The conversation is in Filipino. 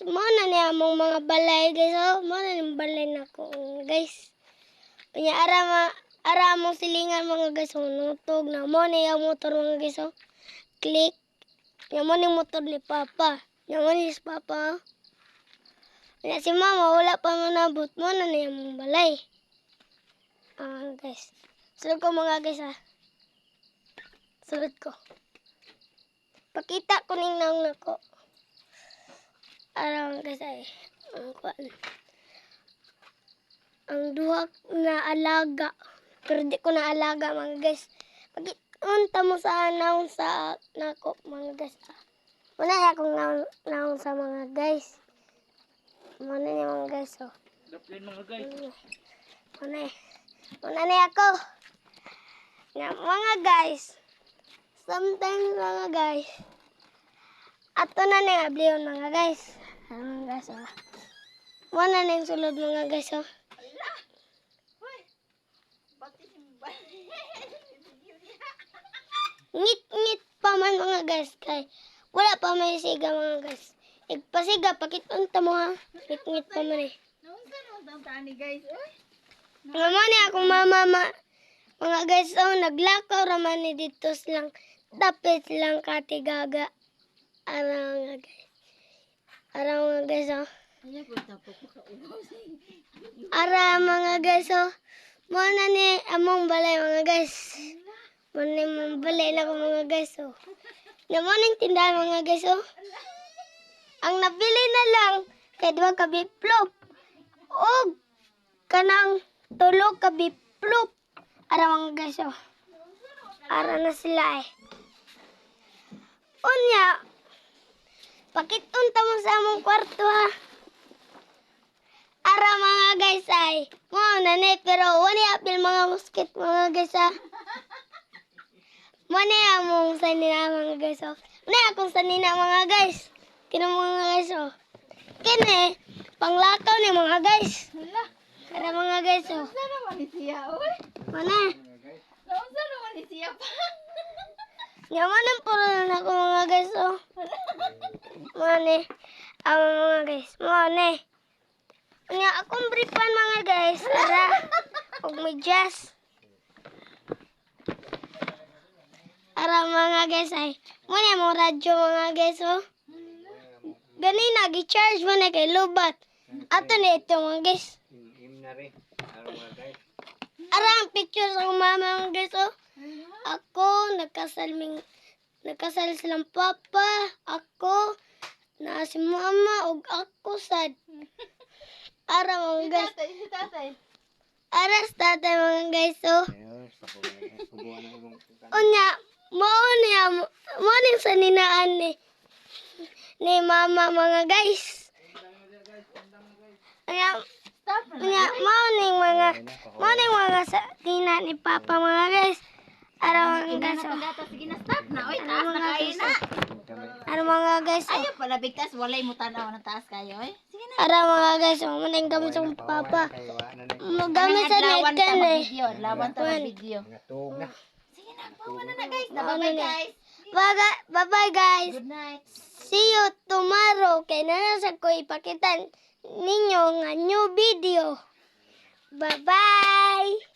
mo na niya among mga balay guys. Oh, mo na yung balay na ko guys. Kanya ara mo silingan mga guys. Oh, nutog na mo na yung motor mga guys. Oh. Click. Yan mo ni motor ni Papa. Yan mo ni si Papa. Kanya si Mama wala pa manabot mo na niya among balay. Guys. Sulod ko mga guys ah. Sulod ko. Pakita ko ning naong nako. Aram guys ay. Ang duha na alaga. Pero di ko na alaga mga guys. Pag-unta mo sa naong sa nako mga guys. Wala akong naong sa mga guys. Muna niya mga guys oh. Daplin mga guys. Muna niya ako. Nga mga guys. Sometimes mga guys. Ato na niya abliyon mga guys. Mga guys oh. Muna na yung sulod mga guys oh. Ngit-ngit pa man mga guys kay wala pa may siga mga guys. Igpasiga pakitunta mo ha. Ngit-ngit pa man eh. Guys. Naman ni akong mama mga guys oh naglakaw raman ni dito lang dapit lang katigaga. Ara mga guys. Ara mga guys oh. Ara mga guys oh. Muna ni among balay mga guys. Muna mong balay na ko mga guys oh. Naman yung tindahan mga guys oh. Ang nabili na lang kay duwa ka biplop. O kanang tulog ka biplop. Ara mga guys oh. Ara na sila eh. Unya. Pakitunta mo sa among kwarto ha. Ara mga guys ay. Mo na ni pero wala apil mga musket mga guys ha. Muna among sanina mga guys oh. Muna akong sanina mga guys. Kino mga guys oh. Kini panglakaw ni mga guys. Ara mga guys oh. Saan naman ni siya, oy? Mana? Saan naman ni siya pa? Yaman ang puro na ako mga guys oh. Mane. Ang mga guys. Mane. Nga akong briepan mga guys. Ara. Og medyas. Ara mga guys ay. Muna mong radyo mga guys oh. Ganina, gi-charge mo na kay Lubat. Ato na ito mga guys. Ara ang picture sa mama mga guys oh. Ako, nagkasal silang papa. Ako, na si mama, og ako sad. Ara mga guys. Si tatay. Ara sa tatay mga guys oh. Unya, mo ni sa ninaan ni mama mga guys. Unya, mo ni mga sa tina ni papa mga guys. Ara mga guys oh. Sige na, stop na. Oy, taas na kayo na. Ara mga guys oh. Ayaw pala bigtas, walay mo tanaw na taas kayo, oy. Sige na. Ara mga guys oh. Maning gamit sa papa. Magamit sa Adlawan nekan ta eh. mag-video, adlawan ta mag-video. Sige na, bawa na na guys. Bye guys. Bye-bye guys. Good night. See you tomorrow. Kaya nanasa ko ipakita ninyo nga new video. Bye-bye.